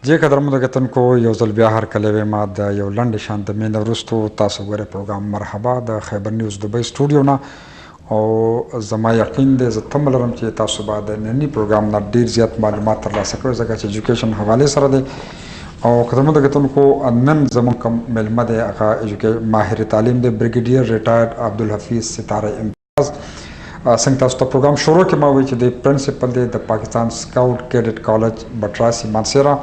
جی قدرمنو کتونکو you ځل بیا هرکلی ما د you لنډې شان د مینه وروستو تاسو ګورئ پروګرام مرحبا د خیبر نیوز دوبۍ سټوډیو نه او زما یقین دی زه تمه لرم چې تاسو به د ننني پروګرام نه ډېر زیات معلومات ترلاسه کړئ ځکه چې ایجوکیشن حوالې سره دی او قدرمنو کتونکو نن زموږ کوم میلمه دی هغه ماهر تعلیم دی بریګیډیر ریټایرډ عبدالحفیظ ستاره امتیاز. څنګه تاسو ته پروګرام شروع کې ما وایي چې د پرنسپل دی د پاکستان سکاوټ کیډټ کالج بټراسي مانسیرا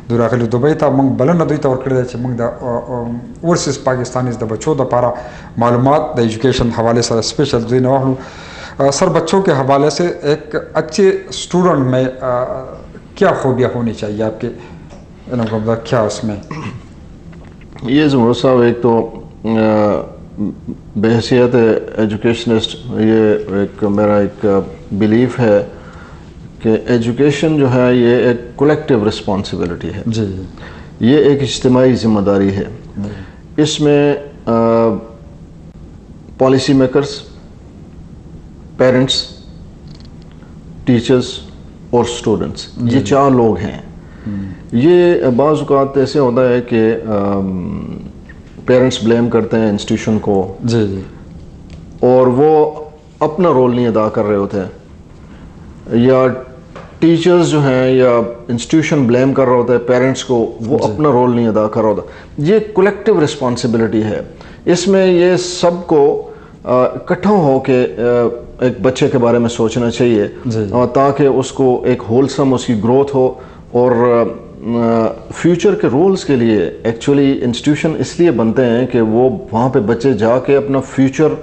دوی راغلي دوبۍ ته. موږ بلنه دوی ته ورکړې ده چې موږ د اورسیز پاکستانیز د بچوں دپاره معلومات د ایجوکیشن حوالے سره اسپیشل دوی نه واخلو. سر بچوں کے حوالے سے ایک اچھے اسٹوڈنٹ میں کیا خوبیاں ہونی چاہیے آپ کے علم کو مطلب کیا اس میں؟ یہ زمر صاحب ایک تو بحیثیت ایجوکیشنسٹ یہ ایک میرا ایک بلیف ہے کہ ایجوکیشن جو ہے یہ ایک کولیکٹیو رسپانسبلٹی ہے. جی یہ ایک اجتماعی ذمہ داری ہے. اس میں پالیسی میکرز، پیرنٹس، ٹیچرز اور اسٹوڈنٹس یہ چار لوگ ہیں. یہ بعض اوقات ایسے ہوتا ہے کہ پیرنٹس بلیم کرتے ہیں انسٹیٹیوشن کو جی جی اور وہ اپنا رول نہیں ادا کر رہے ہوتے ہیں، یا ٹیچرز جو ہیں یا انسٹیٹیوشن بلیم کر رہا ہوتا ہے پیرنٹس کو، وہ اپنا رول نہیں ادا کر رہا ہوتا. یہ کولیکٹیو رسپانسبلٹی ہے. اس میں یہ سب کو اکٹھا ہو کے ایک بچے کے بارے میں سوچنا چاہیے تاکہ اس کو ایک ہولسم اس کی گروتھ ہو. اور فیوچر کے رولز کے لیے ایکچولی انسٹیٹیوشن اس لیے بنتے ہیں کہ وہ وہاں پہ بچے جا کے اپنا فیوچر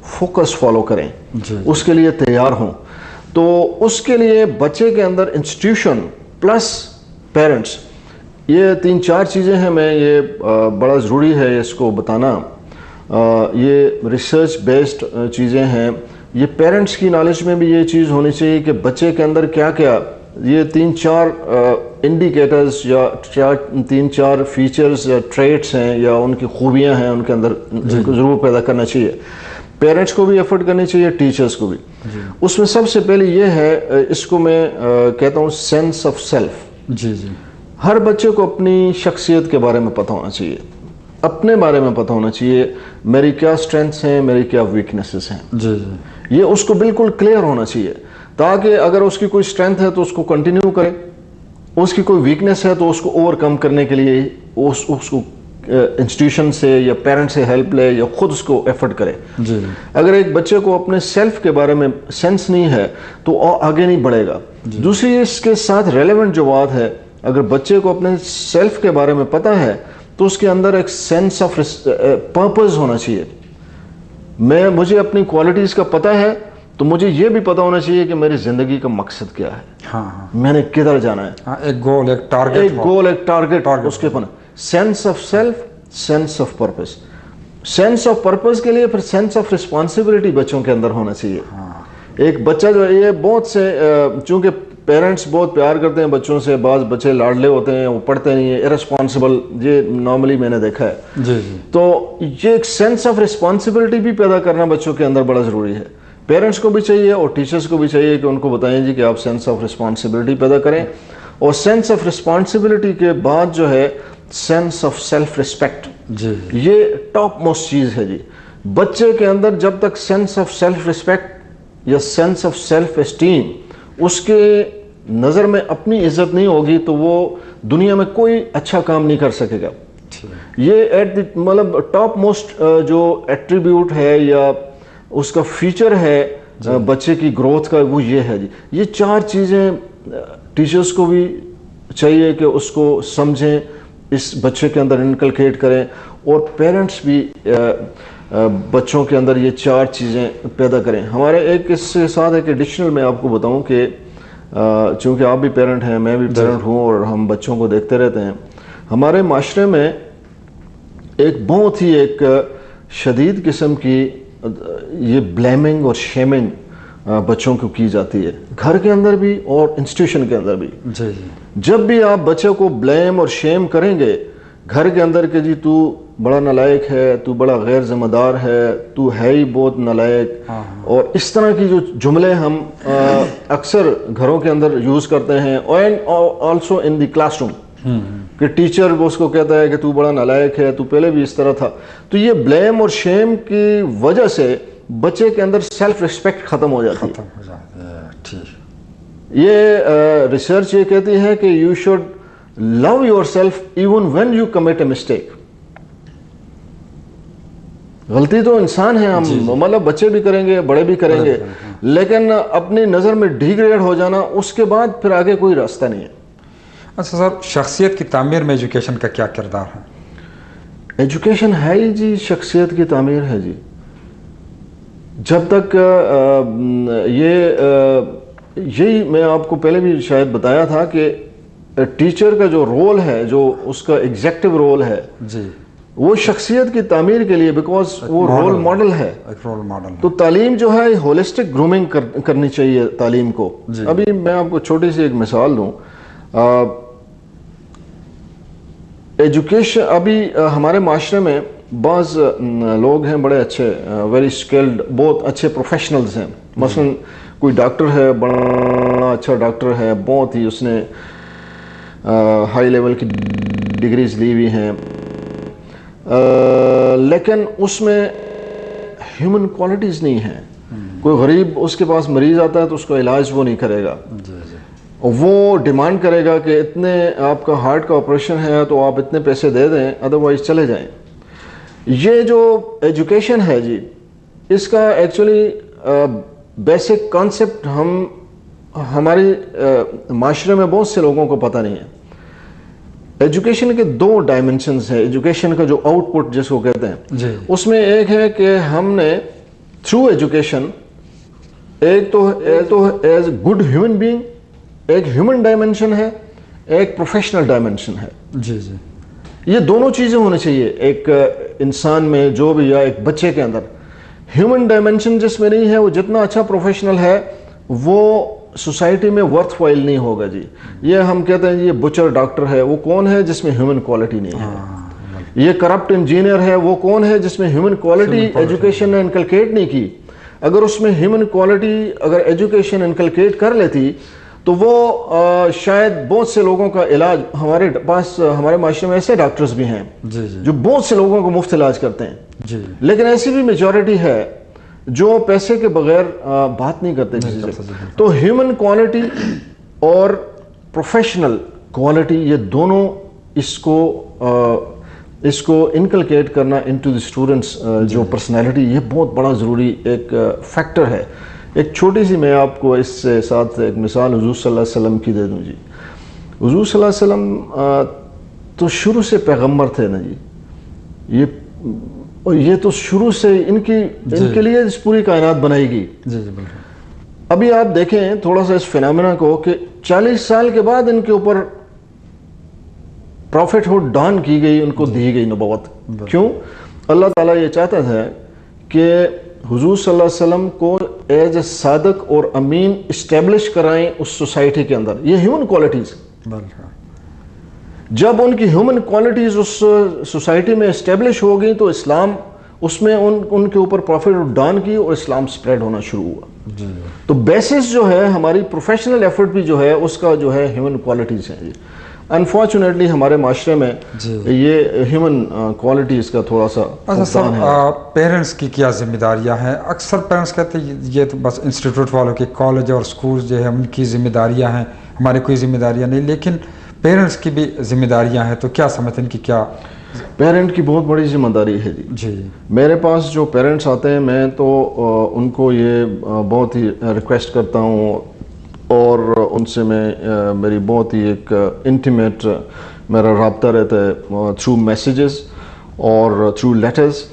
فوکس فالو کریں، اس کے لیے تیار ہوں. تو اس کے لیے بچے کے اندر انسٹیٹیوشن پلس پیرنٹس یہ 3-4 چیزیں ہیں. میں یہ بڑا ضروری ہے اس کو بتانا. یہ ریسرچ بیسڈ چیزیں ہیں. یہ پیرنٹس کی نالج میں بھی یہ چیز ہونی چاہیے کہ بچے کے اندر کیا کیا یہ 3-4 انڈیکیٹرز یا 3-4 فیچرز یا ٹریٹس ہیں یا ان کی خوبیاں ہیں ان کے اندر ضرور پیدا کرنا چاہیے. پیرنٹس کو بھی ایفرٹ کرنی چاہیے، ٹیچرز کو بھی. اس میں سب سے پہلے یہ ہے، اس کو میں کہتا ہوں سینس آف سیلف. جی جی ہر بچے کو اپنی شخصیت کے بارے میں پتہ ہونا چاہیے، اپنے بارے میں پتہ ہونا چاہیے میری کیا اسٹرینتھس ہیں، میری کیا ویکنیسز ہیں. جی جی یہ اس کو بالکل کلیئر ہونا چاہیے تاکہ اگر اس کی کوئی اسٹرینتھ ہے تو اس کو کنٹینیو کرے، اس کی کوئی ویکنیس ہے تو اس کو اوور کم کرنے کے لیے اس کو انسٹیٹیوشن سے یا پیرنٹ سے ہیلپ لے یا خود اس کو ایفرٹ کرے. جی اگر ایک بچے کو اپنے سیلف کے بارے میں سینس نہیں ہے تو آگے نہیں بڑھے گا. دوسری اس کے ساتھ ریلیونٹ جو بات ہے، اگر بچے کو اپنے سیلف کے بارے میں پتہ ہے تو اس کے اندر ایک سینس آف پرپز ہونا چاہیے. مجھے اپنی کوالٹیز کا پتہ ہے تو مجھے یہ بھی پتہ ہونا چاہیے کہ میری زندگی کا مقصد کیا ہے، ہاں میں نے کدھر جانا ہے. ایک گول ایک ٹارگیٹ اس کے پاس sense of self, sense of purpose. Sense of purpose کے لیے پھر سینس آف رسپانسبلٹی بچوں کے اندر ہونا چاہیے. ایک بچہ جو ہے یہ بہت سے چونکہ پیرنٹس بہت پیار کرتے ہیں بچوں سے، بعض بچے لاڈلے ہوتے ہیں، وہ پڑھتے نہیں ہیں، ارسپانسبل، یہ نارملی میں نے دیکھا ہے. جی جی تو یہ ایک سینس آف رسپانسبلٹی بھی پیدا کرنا بچوں کے اندر بڑا ضروری ہے. پیرنٹس کو بھی چاہیے اور ٹیچرس کو بھی چاہیے کہ ان کو بتائیں جی کہ آپ سینس آف رسپانسبلٹی پیدا کریں. اور سینس آف رسپانسبلٹی کے بعد جو ہے سینس آف سیلف رسپیکٹ، جی یہ ٹاپ موسٹ چیز ہے. جی بچے کے اندر جب تک سینس آف سیلف رسپیکٹ یا سینس آف سیلف اسٹیم اس کے نظر میں اپنی عزت نہیں ہوگی تو وہ دنیا میں کوئی اچھا کام نہیں کر سکے گا. یہ مطلب ٹاپ موسٹ جو ایٹریبیوٹ ہے یا اس کا فیچر ہے بچے کی گروتھ کا، وہ یہ ہے. جی یہ 4 چیزیں ٹیچرز کو بھی چاہیے کہ اس کو سمجھیں، اس بچے کے اندر انکلکیٹ کریں، اور پیرنٹس بھی بچوں کے اندر یہ 4 چیزیں پیدا کریں. ہمارے ایک اس کے ساتھ ایک ایڈیشنل میں آپ کو بتاؤں کہ چونکہ آپ بھی پیرنٹ ہیں، میں بھی پیرنٹ ہوں اور ہم بچوں کو دیکھتے رہتے ہیں. ہمارے معاشرے میں ایک بہت ہی ایک شدید قسم کی یہ بلیمنگ اور شیمنگ بچوں کو کی جاتی ہے، گھر کے اندر بھی اور انسٹیٹیوشن کے اندر بھی. جب بھی آپ بچے کو بلیم اور شیم کریں گے گھر کے اندر کہ جی تو بڑا نالائق ہے، تو بڑا غیر ذمہ دار ہے، تو ہے ہی بہت نالائق، اور اس طرح کی جو جملے ہم اکثر گھروں کے اندر یوز کرتے ہیں، and also in the class room. کہ ٹیچر اس کو کہتا ہے کہ تو بڑا نالائق ہے، تو پہلے بھی اس طرح تھا. تو یہ بلیم اور شیم کی وجہ سے بچے کے اندر سیلف ریسپیکٹ ختم ہو جاتی ہے. یہ ریسرچ یہ کہتی ہے کہ you should love your self even when you commit a mistake. غلطی تو انسان ہے، ہم مطلب بچے بھی کریں گے، بڑے بھی کریں گے، لیکن اپنی نظر میں ڈیگریڈ ہو جانا، اس کے بعد پھر آگے کوئی راستہ نہیں ہے. اچھا سر، شخصیت کی تعمیر میں ایجوکیشن کا کیا کردار ہے؟ ایجوکیشن ہے ہی جی شخصیت کی تعمیر ہے جی. جب تک یہی میں آپ کو پہلے بھی شاید بتایا تھا کہ ٹیچر کا جو رول ہے، جو اس کا ایگزیکٹو رول ہے جی، وہ شخصیت کی تعمیر کے لیے، بیکاز وہ رول ماڈل ہے. ایک رول ماڈل. تو تعلیم جو ہے ہولسٹک گرومنگ کرنی چاہیے تعلیم کو. ابھی میں آپ کو چھوٹی سی ایک مثال دوں. ایجوکیشن ابھی ہمارے معاشرے میں بعض لوگ ہیں بڑے اچھے، ویری اسکلڈ، بہت اچھے پروفیشنلز ہیں. مثلا کوئی ڈاکٹر ہے، بڑا اچھا ڈاکٹر ہے، بہت ہی اس نے ہائی لیول کی ڈگریز لی ہوئی ہیں، لیکن اس میں ہیومن کوالٹیز نہیں ہیں. کوئی غریب اس کے پاس مریض آتا ہے تو اس کا علاج وہ نہیں کرے گا، وہ ڈیمانڈ کرے گا کہ اتنے آپ کا ہارٹ کا آپریشن ہے تو آپ اتنے پیسے دے دیں، ادروائز چلے جائیں. یہ جو ایجوکیشن ہے جی، اس کا ایکچولی بیسک کانسیپٹ ہماری معاشرے میں بہت سے لوگوں کو پتہ نہیں ہے. ایجوکیشن کے دو ڈائمنشنز ہیں. ایجوکیشن کا جو آؤٹ پٹ جس کو کہتے ہیں، اس میں ایک ہے کہ ہم نے تھرو ایجوکیشن، ایک تو as a good human being, ایک ہیومن ڈائمنشن ہے، ایک پروفیشنل ڈائمنشن ہے. جی جی، یہ دونوں چیزیں ہونی چاہیے ایک انسان میں، جو بھی، یا ایک بچے کے اندر. ہیومن ڈائمنشن جس میں نہیں ہے، وہ جتنا اچھا پروفیشنل ہے وہ سوسائٹی میں ورتھ وائل نہیں ہوگا جی. یہ ہم کہتے ہیں یہ بچر ڈاکٹر ہے، وہ کون ہے جس میں ہیومن کوالٹی نہیں ہے. یہ کرپٹ انجینئر ہے، وہ کون ہے جس میں ہیومن کوالٹی ایجوکیشن نے انکلکیٹ نہیں کی. اگر اس میں ہیومن کوالٹی اگر ایجوکیشن انکلکیٹ کر لیتی تو وہ شاید بہت سے لوگوں کا علاج، ہمارے پاس ہمارے معاشرے میں ایسے ڈاکٹرز بھی ہیں جو بہت سے لوگوں کو مفت علاج کرتے ہیں، لیکن ایسی بھی میجورٹی ہے جو پیسے کے بغیر بات نہیں کرتے کسی سے. تو ہیومن کوالٹی اور پروفیشنل کوالٹی، یہ دونوں اس کو انکلکیٹ کرنا انٹو دی اسٹوڈنٹس جو پرسنالٹی، یہ بہت بڑا ضروری ایک فیکٹر ہے. ایک چھوٹی سی میں آپ کو اس سے ساتھ ایک مثال حضور صلی اللہ علیہ وسلم کی دے دوں جی. حضور صلی اللہ علیہ وسلم تو شروع سے پیغمبر تھے نا جی. یہ تو شروع سے ان کے لیے اس پوری کائنات بنائی گئی. ابھی آپ دیکھیں تھوڑا سا اس فینامنا کو کہ 40 سال کے بعد ان کے اوپر پروفٹ ہوڈ ڈان کی گئی، ان کو دی گئی نبوت. کیوں؟ اللہ تعالیٰ یہ چاہتا تھا کہ حضور صلی اللہ علیہ وسلم کو ایز اے صادق اور امین اسٹیبلش کرائیں اس سوسائٹی کے اندر. یہ ہیومن کوالٹیز، جب ان کی ہیومن کوالٹیز اس سوسائٹی میں اسٹیبلش ہو گئی تو اسلام اس میں ان کے اوپر پروفٹ ڈان کی اور اسلام سپریڈ ہونا شروع ہوا. تو بیسس جو ہے ہماری پروفیشنل ایفرٹ بھی جو ہے اس کا جو ہے ہیومن کوالٹیز ہیں. انفارچونیٹلی ہمارے معاشرے میں یہ ہیومن کوالٹیز کا تھوڑا سا. اچھا سر، پیرنٹس کی کیا ذمہ داریاں ہیں؟ اکثر پیرنٹس کہتے ہیں یہ تو بس انسٹیٹیوٹ والوں کی، کالج اور اسکول جو ہے ان کی ذمہ داریاں ہیں، ہماری کوئی ذمہ داریاں نہیں. لیکن پیرنٹس کی بھی ذمہ داریاں ہیں، تو کیا سمجھتے ہیں ان کی کیا؟ پیرنٹ کی بہت بڑی ذمہ داری ہے جی. میرے پاس جو پیرنٹس آتے ہیں میں تو ان کو یہ بہت ہی ریکویسٹ کرتا ہوں، اور ان سے میری بہت ہی ایک انٹیمیٹ میرا رابطہ رہتا ہے تھرو میسیجز اور تھرو لیٹرز.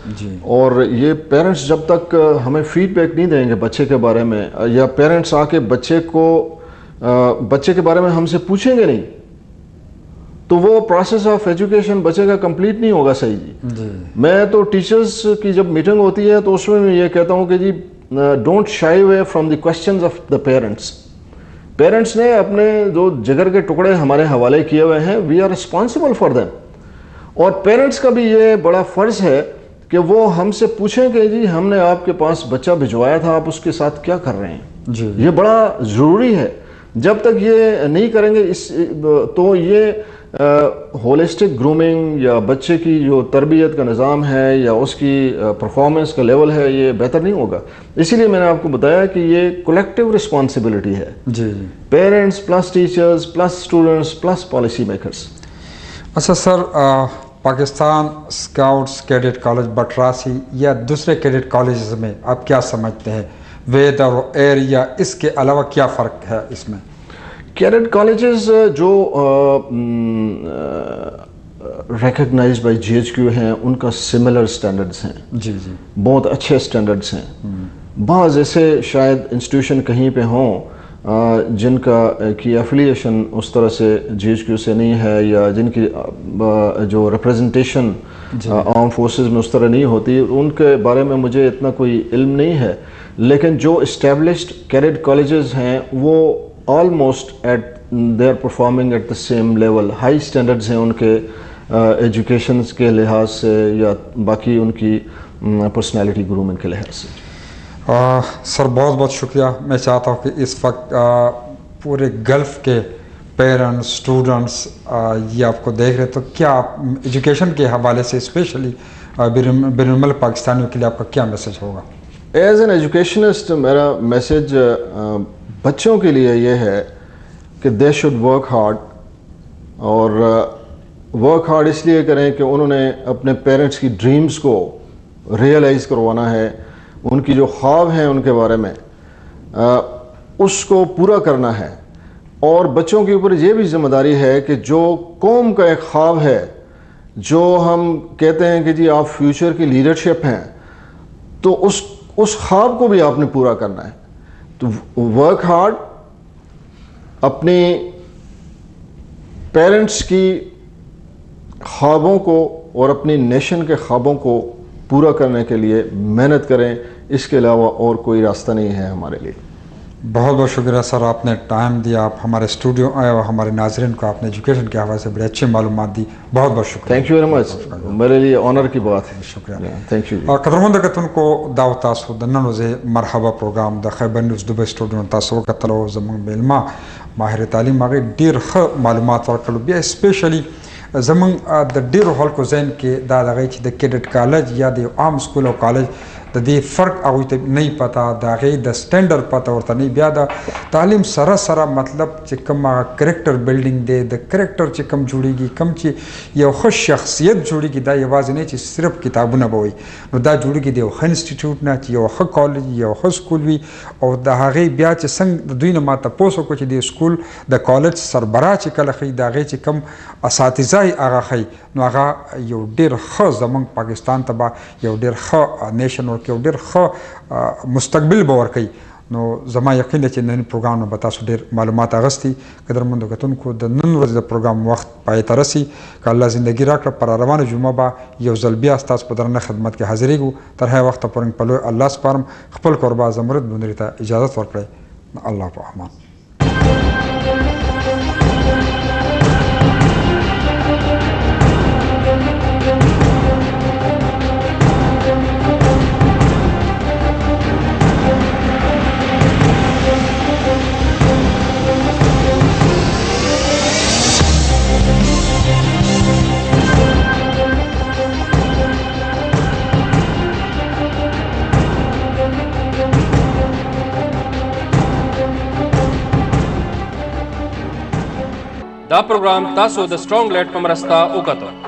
اور یہ پیرنٹس جب تک ہمیں فیڈ بیک نہیں دیں گے بچے کے بارے میں، یا پیرنٹس آ کے بچے کے بارے میں ہم سے پوچھیں گے نہیں، تو وہ پروسیس آف ایجوکیشن بچے کا کمپلیٹ نہیں ہوگا صحیح جی. میں تو ٹیچرز کی جب میٹنگ ہوتی ہے تو اس میں یہ کہتا ہوں کہ جی don't shy away from the questions of the parents. Parents نے اپنے جو جگر کے ٹکڑے ہمارے حوالے کیے ہوئے ہیں، we are responsible for them. اور پیرنٹس کا بھی یہ بڑا فرض ہے کہ وہ ہم سے پوچھیں کہ جی ہم نے آپ کے پاس بچہ بھجوایا تھا، آپ اس کے ساتھ کیا کر رہے ہیں. یہ بڑا ضروری ہے. جب تک یہ نہیں کریں گے تو یہ ہولسٹک گرومنگ یا بچے کی جو تربیت کا نظام ہے یا اس کی پرفارمنس کا لیول ہے یہ بہتر نہیں ہوگا. اسی لیے میں نے آپ کو بتایا کہ یہ کولیکٹیو رسپانسبلٹی ہے, جی parents plus teachers plus students plus policy makers. اچھا sir, Pakistan scouts cadet college Batrasi یا دوسرے کیڈٹ کالجز میں آپ کیا سمجھتے ہیں, ویدر اور ایئر یا اس کے علاوہ کیا فرق ہے اس میں؟ کیڈٹ کالجز جو recognised by G H Q ہیں ان کا سملر اسٹینڈرڈس ہیں, جی جی بہت اچھے اسٹینڈرڈس ہیں. بعض ایسے شاید انسٹیٹیوشن کہیں پہ ہوں جن کی ایفیلیشن اس طرح سے جی ایچ کیو سے نہیں ہے, یا جن کی جو ریپریزنٹیشن آرم فورسز میں اس طرح نہیں ہوتی, ان کے بارے میں مجھے اتنا کوئی علم نہیں ہے. لیکن جو اسٹیبلشڈ کیڈٹ کالجز ہیں وہ almost they are performing at the same level, high standards ہیں ان کے ایجوکیشنز کے لحاظ سے یا باقی ان کی پرسنالٹی گرومنگ کے لحاظ سے. سر بہت بہت شکریہ. میں چاہتا ہوں کہ اس وقت پورے گلف کے پیرنٹس اسٹوڈنٹس یہ آپ کو دیکھ رہے, تو کیا ایجوکیشن کے حوالے سے اسپیشلی بین الملک پاکستانیوں کے لیے آپ کا کیا میسج ہوگا؟ ایز این ایجوکیشنسٹ میرا میسج بچوں کے لیے یہ ہے کہ دے شوڈ ورک ہارڈ, اور ورک ہارڈ اس لیے کریں کہ انہوں نے اپنے پیرنٹس کی ڈریمز کو ریئلائز کروانا ہے, ان کی جو خواب ہیں ان کے بارے میں اس کو پورا کرنا ہے. اور بچوں کے اوپر یہ بھی ذمہ داری ہے کہ جو قوم کا ایک خواب ہے, جو ہم کہتے ہیں کہ جی آپ فیوچر کی لیڈرشپ ہیں, تو اس خواب کو بھی آپ نے پورا کرنا ہے. تو ورک ہارڈ, اپنی پیرنٹس کی خوابوں کو اور اپنی نیشن کے خوابوں کو پورا کرنے کے لیے محنت کریں, اس کے علاوہ اور کوئی راستہ نہیں ہے ہمارے لیے. بہت بہت شکریہ سر, آپ نے ٹائم دیا, آپ ہمارے اسٹوڈیو آئے اور ہمارے ناظرین کو آپ نے ایجوکیشن کے حوالے سے بڑے اچھی معلومات دی. بہت بہت شکریہ. تھینک یو ویری مچ, میرے لیے آنر کی بات ہے. شکریہ. Thank you. اور قدرمند کتن کو دعوت تاسو د نن ورځې مرحبا پروګرام د خیبر نیوز دبئی سټوډیو تاسو وکتلو. زموږ میلمه ماهر تعلیم هغه ډیر ښه معلومات ورکړل. بیا اسپیشلی زموږ د ډیرو خلکو ذهن کې دا دغه چې د کیډټ کالج یا د عام سکول او کالج د دې فرق هغوی ته نه پته, د هغې د سټینډرډ پته ورته نه. بیا د تعلیم سره سره مطلب چې کوم کرکټر بلډینګ دی, د کرکټر چې کوم جوړیږي, کوم چې یو ښه شخصیت جوړیږي, دا یوازې نه چې صرف کتابونه به وي, نو دا جوړیږي د یو ښه انسټیټیوټ نه چې یو ښه کالج یو ښه سکول وي. او د هغې بیا چې څنګه د دوی نه ما تپوس وکړو چې د سکول د کالج سربراه چې کله ښیي, د هغې چې کوم اساتذه یې هغه ښیي, نو هغه یو ډېر ښه زموږ پاکستان ته به یو ډېر ښه نیشن ورکوي, یو ډېر ښه مستقبل به ورکوي. نو زما یقین دی چې نن پروګرام نه به تاسو ډېر معلومات اخیستي. قدرمندو کتونکو د نن ورځې د پروګرام وخت پای ته رسي. که الله زندګي راکړه پر روانه جمعه به یو ځل بیا ستاسو په درنه خدمت کې حاضرېږو. تر هغه وخته پورې په لوی الله سپارم. خپل کوربه زمرد بندري ته اجازت ورکړئ. الله په امان. دا پروګرام تاسو د سټرونګ لټ په مرسته وکړو.